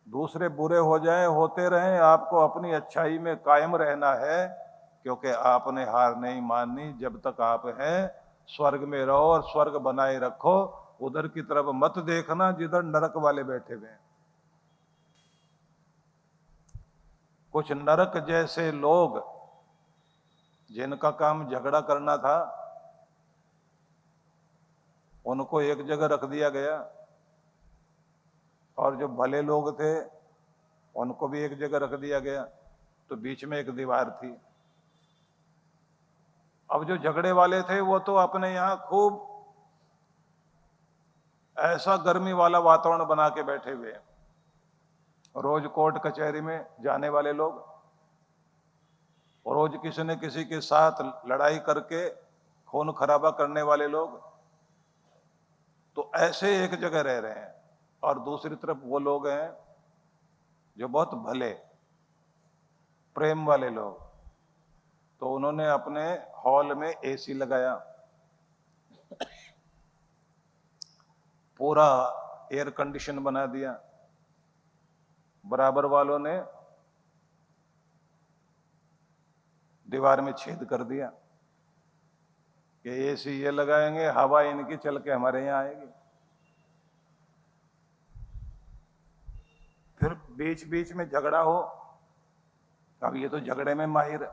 दूसरे बुरे हो जाएं, होते रहें, आपको अपनी अच्छाई में कायम रहना है, क्योंकि आपने हार नहीं माननी। जब तक आप हैं स्वर्ग में रहो और स्वर्ग बनाए रखो, उधर की तरफ मत देखना जिधर नरक वाले बैठे हुए हैं। कुछ नरक जैसे लोग जिनका काम झगड़ा करना था, उनको एक जगह रख दिया गया, और जो भले लोग थे उनको भी एक जगह रख दिया गया, तो बीच में एक दीवार थी। अब जो झगड़े वाले थे वो तो अपने यहां खूब ऐसा गर्मी वाला वातावरण बना के बैठे हुए हैं। रोज कोर्ट कचहरी में जाने वाले लोग, रोज किसी न किसी के साथ लड़ाई करके खून खराबा करने वाले लोग, तो ऐसे एक जगह रह रहे हैं। और दूसरी तरफ वो लोग हैं जो बहुत भले प्रेम वाले लोग, तो उन्होंने अपने हॉल में एसी लगाया, पूरा एयर कंडीशन बना दिया। बराबर वालों ने दीवार में छेद कर दिया कि एसी ये लगाएंगे, हवा इनकी चल के हमारे यहां आएगी। फिर बीच बीच में झगड़ा हो, अब ये तो झगड़े में माहिर है,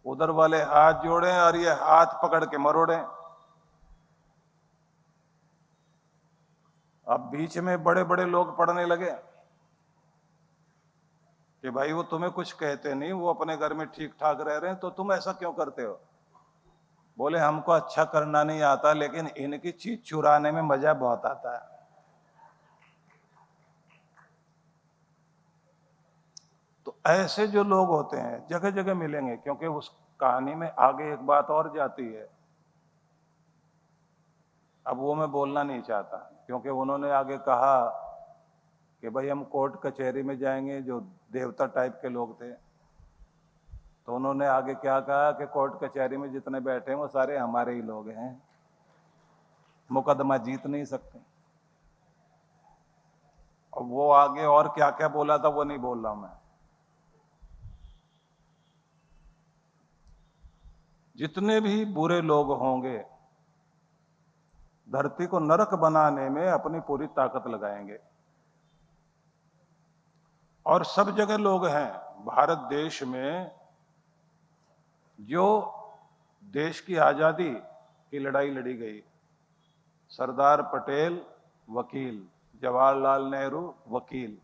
उधर वाले हाथ जोड़े और ये हाथ पकड़ के मरोड़े। अब बीच में बड़े बड़े लोग पड़ने लगे कि भाई वो तुम्हें कुछ कहते नहीं, वो अपने घर में ठीक ठाक रह रहे हैं, तो तुम ऐसा क्यों करते हो? बोले हमको अच्छा करना नहीं आता, लेकिन इनकी चीज चुराने में मजा बहुत आता है। तो ऐसे जो लोग होते हैं जगह जगह मिलेंगे, क्योंकि उस कहानी में आगे एक बात और जाती है। अब वो मैं बोलना नहीं चाहता, क्योंकि उन्होंने आगे कहा कि भाई हम कोर्ट कचहरी में जाएंगे, जो देवता टाइप के लोग थे। तो उन्होंने आगे क्या कहा कि कोर्ट कचहरी में जितने बैठे हैं वो सारे हमारे ही लोग हैं, मुकदमा जीत नहीं सकते। और वो आगे और क्या क्या बोला था वो नहीं बोल रहा हूं मैं। जितने भी बुरे लोग होंगे धरती को नरक बनाने में अपनी पूरी ताकत लगाएंगे, और सब जगह लोग हैं। भारत देश में जो देश की आजादी की लड़ाई लड़ी गई, सरदार पटेल वकील, जवाहरलाल नेहरू वकील,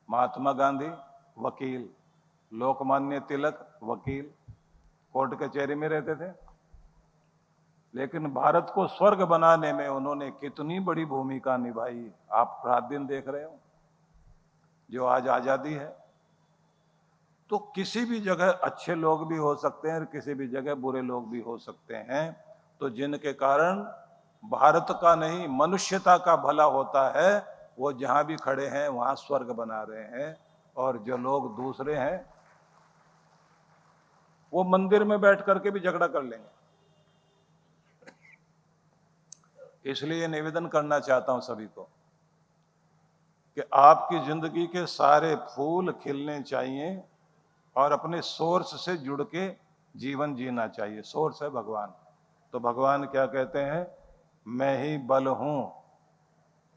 महात्मा गांधी वकील, लोकमान्य तिलक वकील, कोर्ट कचहरी में रहते थे। लेकिन भारत को स्वर्ग बनाने में उन्होंने कितनी बड़ी भूमिका निभाई, आप रात दिन देख रहे हो। जो आज आजादी है, तो किसी भी जगह अच्छे लोग भी हो सकते हैं और किसी भी जगह बुरे लोग भी हो सकते हैं, तो जिनके कारण भारत का नहीं मनुष्यता का भला होता है, वो जहां भी खड़े हैं वहां स्वर्ग बना रहे हैं। और जो लोग दूसरे हैं वो मंदिर में बैठ करके भी झगड़ा कर लेंगे। इसलिए निवेदन करना चाहता हूं सभी को कि आपकी जिंदगी के सारे फूल खिलने चाहिए और अपने सोर्स से जुड़ के जीवन जीना चाहिए। सोर्स है भगवान। तो भगवान क्या कहते हैं? मैं ही बल हूं,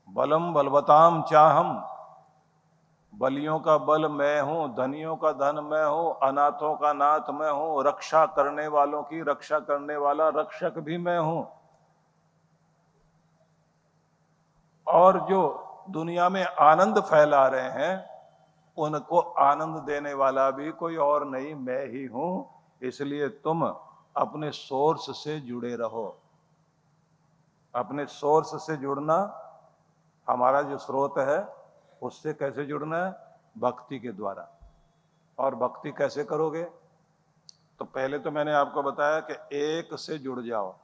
बलम बलवताम चाहम। बलियों का बल मैं हूं, धनियों का धन मैं हूं, अनाथों का नाथ मैं हूं, रक्षा करने वालों की रक्षा करने वाला रक्षक भी मैं हूं। और जो दुनिया में आनंद फैला रहे हैं उनको आनंद देने वाला भी कोई और नहीं, मैं ही हूं। इसलिए तुम अपने सोर्स से जुड़े रहो। अपने सोर्स से जुड़ना, हमारा जो स्रोत है उससे कैसे जुड़ना है? भक्ति के द्वारा। और भक्ति कैसे करोगे? तो पहले तो मैंने आपको बताया कि एक से जुड़ जाओ,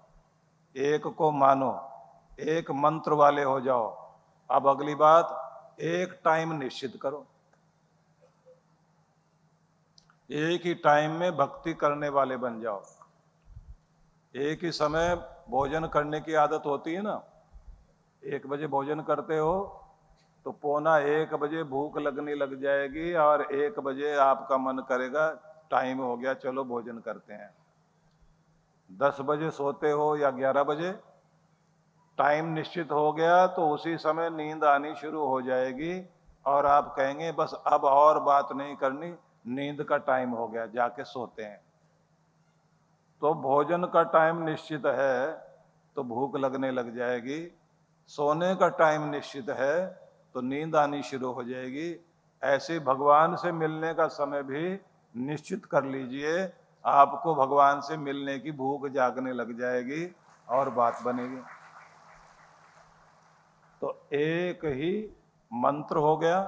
एक को मानो, एक मंत्र वाले हो जाओ। अब अगली बात, एक टाइम निश्चित करो। एक ही टाइम में भक्ति करने वाले बन जाओ। एक ही समय भोजन करने की आदत होती है ना, 1 बजे भोजन करते हो तो 12:45 भूख लगने लग जाएगी और 1 बजे आपका मन करेगा टाइम हो गया चलो भोजन करते हैं। 10 बजे सोते हो या 11 बजे, टाइम निश्चित हो गया तो उसी समय नींद आनी शुरू हो जाएगी और आप कहेंगे बस अब और बात नहीं करनी, नींद का टाइम हो गया, जाके सोते हैं। तो भोजन का टाइम निश्चित है तो भूख लगने लग जाएगी, सोने का टाइम निश्चित है तो नींद आनी शुरू हो जाएगी। ऐसे भगवान से मिलने का समय भी निश्चित कर लीजिए, आपको भगवान से मिलने की भूख जागने लग जाएगी और बात बनेगी। तो एक ही मंत्र हो गया,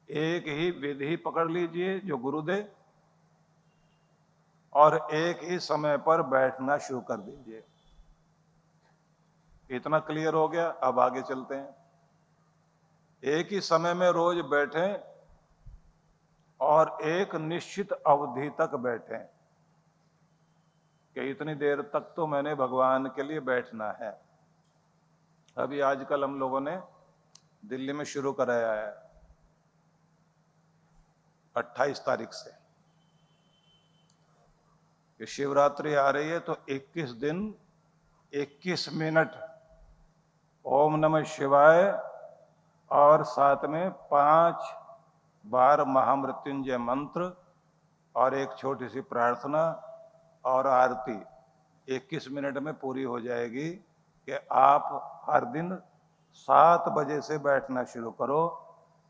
एक ही विधि पकड़ लीजिए जो गुरु दे, और एक ही समय पर बैठना शुरू कर दीजिए। इतना क्लियर हो गया। अब आगे चलते हैं। एक ही समय में रोज बैठें और एक निश्चित अवधि तक बैठें कि इतनी देर तक तो मैंने भगवान के लिए बैठना है। अभी आजकल हम लोगों ने दिल्ली में शुरू कराया है 28 तारीख से कि शिवरात्रि आ रही है तो 21 दिन 21 मिनट ओम नमः शिवाय और साथ में 5 बार महामृत्युंजय मंत्र और एक छोटी सी प्रार्थना और आरती 21 मिनट में पूरी हो जाएगी कि आप हर दिन 7 बजे से बैठना शुरू करो।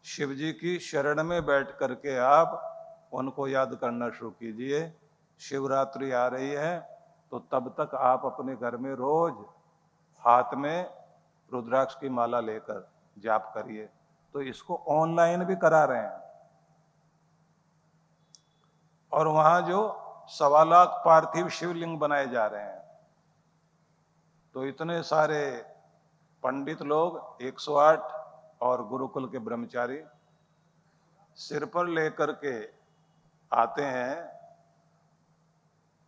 शिव जी की शरण में बैठ करके आप उनको याद करना शुरू कीजिए। शिवरात्रि आ रही है तो तब तक आप अपने घर में रोज हाथ में रुद्राक्ष की माला लेकर जाप करिए। तो इसको ऑनलाइन भी करा रहे हैं और वहां जो 1.25 लाख पार्थिव शिवलिंग बनाए जा रहे हैं। तो इतने सारे पंडित लोग 108 और गुरुकुल के ब्रह्मचारी सिर पर लेकर के आते हैं।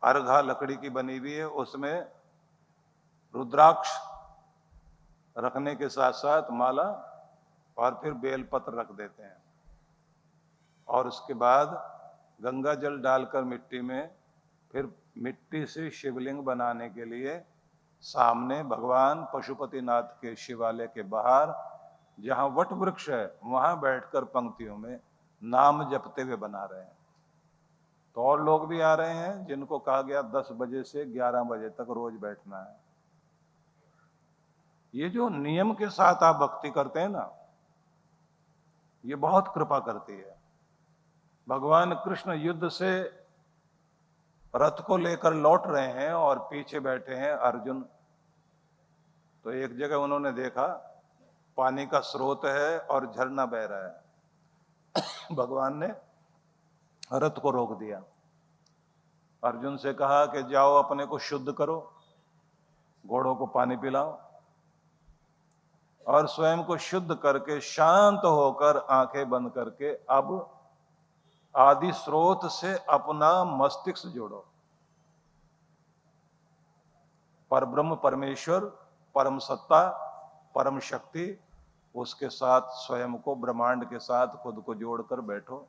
अर्घा लकड़ी की बनी हुई है, उसमें रुद्राक्ष रखने के साथ साथ माला और फिर बेलपत्र रख देते हैं और उसके बाद गंगा जल डालकर मिट्टी में फिर मिट्टी से शिवलिंग बनाने के लिए सामने भगवान पशुपतिनाथ के शिवालय के बाहर जहां वट वृक्ष है वहां बैठकर पंक्तियों में नाम जपते हुए बना रहे हैं। तो और लोग भी आ रहे हैं जिनको कहा गया 10 बजे से 11 बजे तक रोज बैठना है। ये जो नियम के साथ आप भक्ति करते हैं ना, ये बहुत कृपा करती है। भगवान कृष्ण युद्ध से रथ को लेकर लौट रहे हैं और पीछे बैठे हैं अर्जुन। तो एक जगह उन्होंने देखा पानी का स्रोत है और झरना बह रहा है। भगवान ने रथ को रोक दिया, अर्जुन से कहा कि जाओ अपने को शुद्ध करो, घोड़ों को पानी पिलाओ और स्वयं को शुद्ध करके शांत होकर आंखें बंद करके अब आदि स्रोत से अपना मस्तिष्क जोड़ो। परब्रह्म परमेश्वर, परम सत्ता, परम शक्ति, उसके साथ स्वयं को ब्रह्मांड के साथ खुद को जोड़कर बैठो,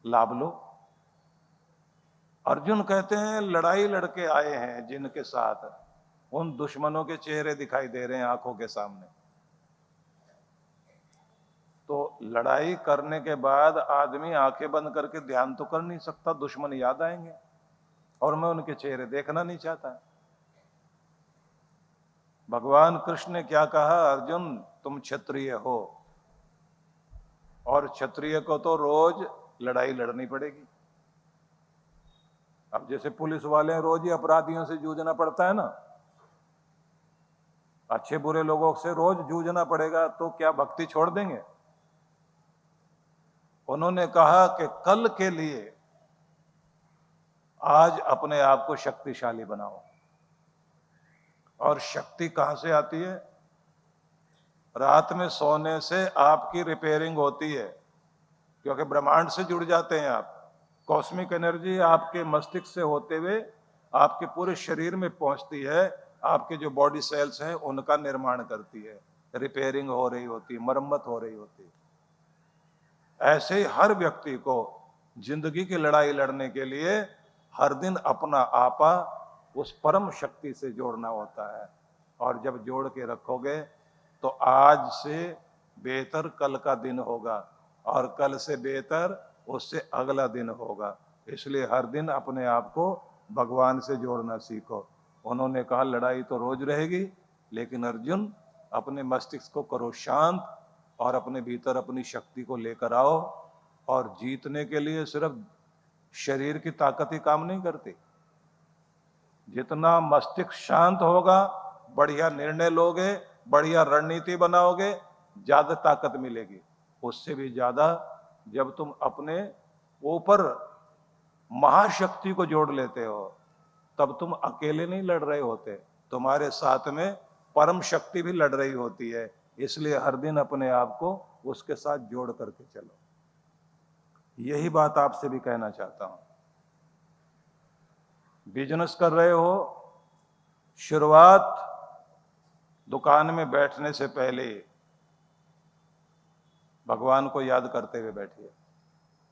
लाभ लो। अर्जुन कहते हैं लड़ाई लड़के आए हैं जिनके साथ उन दुश्मनों के चेहरे दिखाई दे रहे हैं आंखों के सामने। तो लड़ाई करने के बाद आदमी आंखें बंद करके ध्यान तो कर नहीं सकता, दुश्मन याद आएंगे और मैं उनके चेहरे देखना नहीं चाहता। भगवान कृष्ण ने क्या कहा, अर्जुन तुम क्षत्रिय हो और क्षत्रिय को तो रोज लड़ाई लड़नी पड़ेगी। अब जैसे पुलिस वाले रोज ही अपराधियों से जूझना पड़ता है ना, अच्छे बुरे लोगों से रोज जूझना पड़ेगा, तो क्या भक्ति छोड़ देंगे? उन्होंने कहा कि कल के लिए आज अपने आप को शक्तिशाली बनाओ। और शक्ति कहां से आती है? रात में सोने से आपकी रिपेयरिंग होती है, क्योंकि ब्रह्मांड से जुड़ जाते हैं आप। कॉस्मिक एनर्जी आपके मस्तिष्क से होते हुए आपके पूरे शरीर में पहुंचती है, आपके जो बॉडी सेल्स हैं उनका निर्माण करती है। रिपेयरिंग हो रही होती, मरम्मत हो रही होती। ऐसे ही हर व्यक्ति को जिंदगी की लड़ाई लड़ने के लिए हर दिन अपना आपा उस परम शक्ति से जोड़ना होता है। और जब जोड़ के रखोगे तो आज से बेहतर कल का दिन होगा, और कल से बेहतर उससे अगला दिन होगा। इसलिए हर दिन अपने आप को भगवान से जोड़ना सीखो। उन्होंने कहा लड़ाई तो रोज रहेगी, लेकिन अर्जुन अपने मस्तिष्क को करो शांत और अपने भीतर अपनी शक्ति को लेकर आओ। और जीतने के लिए सिर्फ शरीर की ताकत ही काम नहीं करती। जितना मस्तिष्क शांत होगा, बढ़िया निर्णय लोगे, बढ़िया रणनीति बनाओगे, ज्यादा ताकत मिलेगी। उससे भी ज्यादा जब तुम अपने ऊपर महाशक्ति को जोड़ लेते हो, तब तुम अकेले नहीं लड़ रहे होते, तुम्हारे साथ में परम शक्ति भी लड़ रही होती है। इसलिए हर दिन अपने आप को उसके साथ जोड़ करके चलो। यही बात आपसे भी कहना चाहता हूं। बिजनेस कर रहे हो, शुरुआत दुकान में बैठने से पहले भगवान को याद करते हुए बैठिए।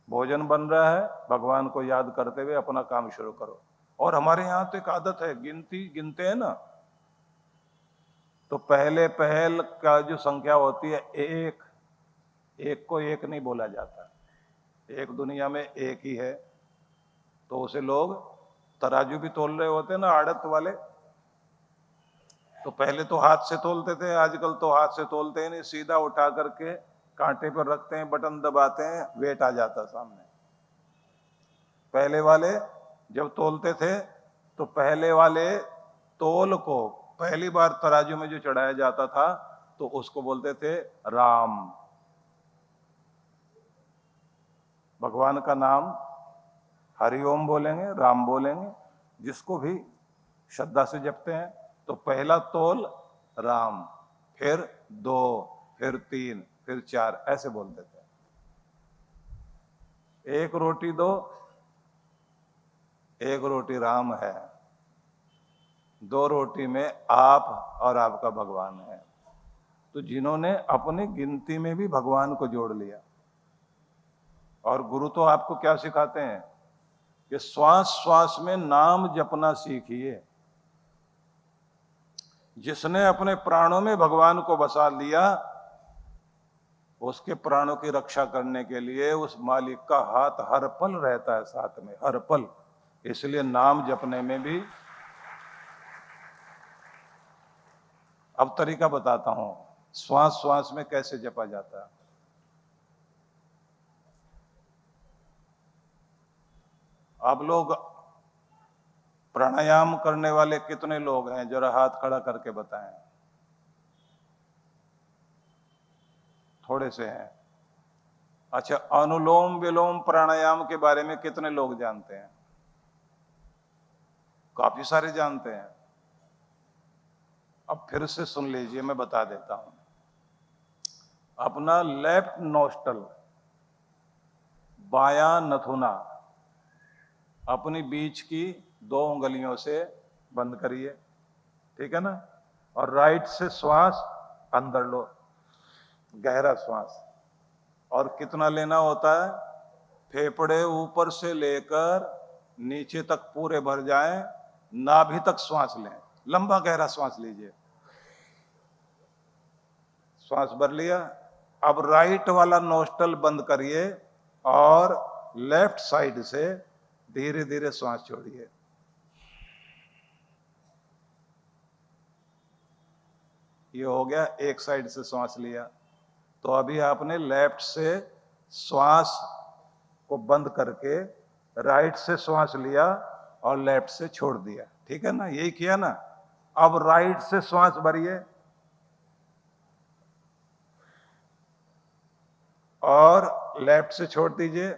भोजन बन रहा है, भगवान को याद करते हुए अपना काम शुरू करो। और हमारे यहां तो एक आदत है, गिनते हैं ना, तो पहले पहल का जो संख्या होती है एक, एक को एक नहीं बोला जाता। एक दुनिया में एक ही है, तो उसे लोग तराजू भी तोल रहे होते हैं ना, आड़त वाले। तो पहले तो हाथ से तोलते थे, आजकल तो हाथ से तोलते ही नहीं, सीधा उठा करके कांटे पर रखते हैं, बटन दबाते हैं, वेट आ जाता सामने। पहले वाले जब तोलते थे तो पहले वाले तोल को पहली बार तराजू में जो चढ़ाया जाता था तो उसको बोलते थे राम। भगवान का नाम हरिओम बोलेंगे, राम बोलेंगे, जिसको भी श्रद्धा से जपते हैं। तो पहला तोल राम, फिर 2, फिर 3, फिर 4, ऐसे बोलते थे। एक रोटी दो, एक रोटी राम है, 2 रोटी में आप और आपका भगवान है। तो जिन्होंने अपनी गिनती में भी भगवान को जोड़ लिया, और गुरु तो आपको क्या सिखाते हैं कि श्वास श्वास में नाम जपना सीखिए। जिसने अपने प्राणों में भगवान को बसा लिया, उसके प्राणों की रक्षा करने के लिए उस मालिक का हाथ हर पल रहता है साथ में, हर पल। इसलिए नाम जपने में भी अब तरीका बताता हूं, श्वास श्वास में कैसे जपा जाता है। आप लोग प्राणायाम करने वाले कितने लोग हैं, जरा हाथ खड़ा करके बताएं। थोड़े से हैं। अच्छा, अनुलोम विलोम प्राणायाम के बारे में कितने लोग जानते हैं? काफी सारे जानते हैं। अब फिर से सुन लीजिए, मैं बता देता हूं। अपना लेफ्ट नोस्टल, बायां नथुना अपनी बीच की 2 उंगलियों से बंद करिए, ठीक है ना। और राइट से श्वास अंदर लो, गहरा श्वास। और कितना लेना होता है? फेफड़े ऊपर से लेकर नीचे तक पूरे भर जाएं, नाभि तक श्वास लें, लंबा गहरा श्वास लीजिए। श्वास भर लिया। अब राइट वाला नोस्टल बंद करिए और लेफ्ट साइड से धीरे धीरे श्वास छोड़िए। ये हो गया, एक साइड से श्वास लिया। तो अभी आपने लेफ्ट से श्वास को बंद करके राइट से श्वास लिया और लेफ्ट से छोड़ दिया, ठीक है ना, यही किया ना। अब राइट से श्वास भरिए और लेफ्ट से छोड़ दीजिए।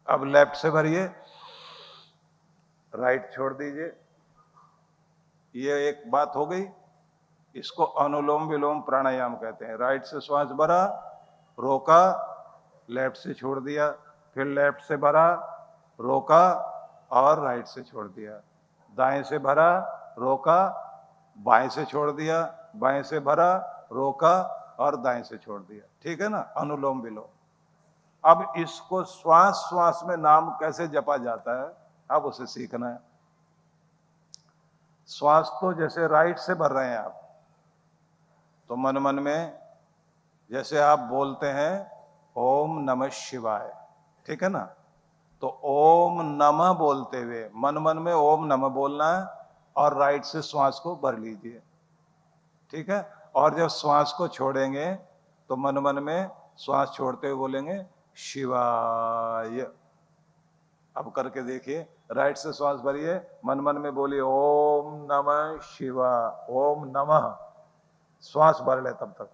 अब लेफ्ट से भरिए, राइट छोड़ दीजिए। ये एक बात हो गई। इसको अनुलोम विलोम प्राणायाम कहते हैं। राइट से श्वास भरा, रोका, लेफ्ट से छोड़ दिया, फिर लेफ्ट से भरा, रोका और राइट से छोड़ दिया। दाएं से भरा, रोका, बाएं से छोड़ दिया, बाएं से भरा, रोका और दाएं से छोड़ दिया। ठीक है ना, अनुलोम विलोम। अब इसको श्वास श्वास में नाम कैसे जपा जाता है, अब उसे सीखना है। श्वास तो जैसे राइट से भर रहे हैं आप, तो मन मन में जैसे आप बोलते हैं ओम नमः शिवाय, ठीक है ना, तो ओम नमः बोलते हुए मन मन में ओम नमः बोलना है और राइट से श्वास को भर लीजिए। ठीक है, और जब श्वास को छोड़ेंगे तो मन मन में श्वास छोड़ते हुए बोलेंगे शिवाय। अब करके देखिए, राइट से श्वास भरिए, मन मन में बोलिए ओम नमः शिवाय, ओम नमः, श्वास भर ले तब तक,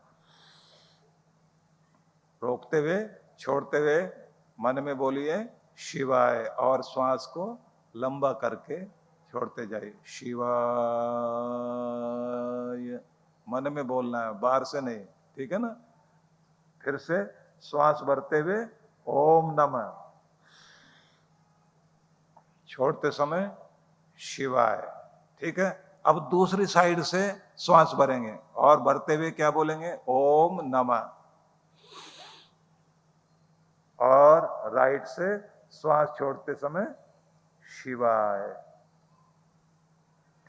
रोकते हुए छोड़ते हुए मन में बोलिए शिवाय और श्वास को लंबा करके छोड़ते जाइए। शिवाय मन में बोलना है, बाहर से नहीं, ठीक है ना। फिर से श्वास भरते हुए ओम नमः, छोड़ते समय शिवाय। ठीक है, अब दूसरी साइड से श्वास भरेंगे और भरते हुए क्या बोलेंगे ओम नमः, और राइट से श्वास छोड़ते समय शिवाय।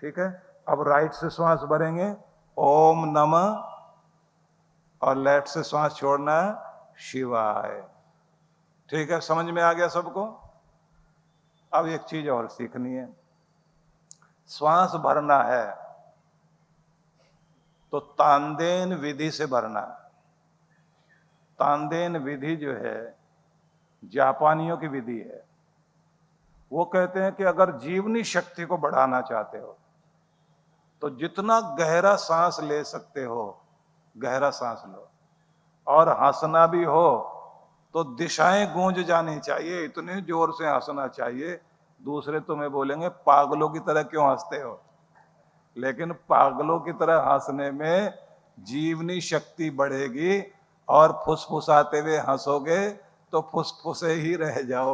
ठीक है, अब राइट से श्वास भरेंगे ओम नमः और लेफ्ट से श्वास छोड़ना है शिवाय। ठीक है, समझ में आ गया सबको। अब एक चीज और सीखनी है, श्वास भरना है तो तानदेन विधि से भरना है। तानदेन विधि जो है जापानियों की विधि है। वो कहते हैं कि अगर जीवनी शक्ति को बढ़ाना चाहते हो तो जितना गहरा सांस ले सकते हो गहरा सांस लो, और हंसना भी हो तो दिशाएं गूंज जानी चाहिए, इतने जोर से हंसना चाहिए दूसरे तुम्हें बोलेंगे पागलों की तरह क्यों हंसते हो, लेकिन पागलों की तरह हंसने में जीवनी शक्ति बढ़ेगी और फुसफुसाते हुए हंसोगे तो फुसफुसे ही रह जाओगे।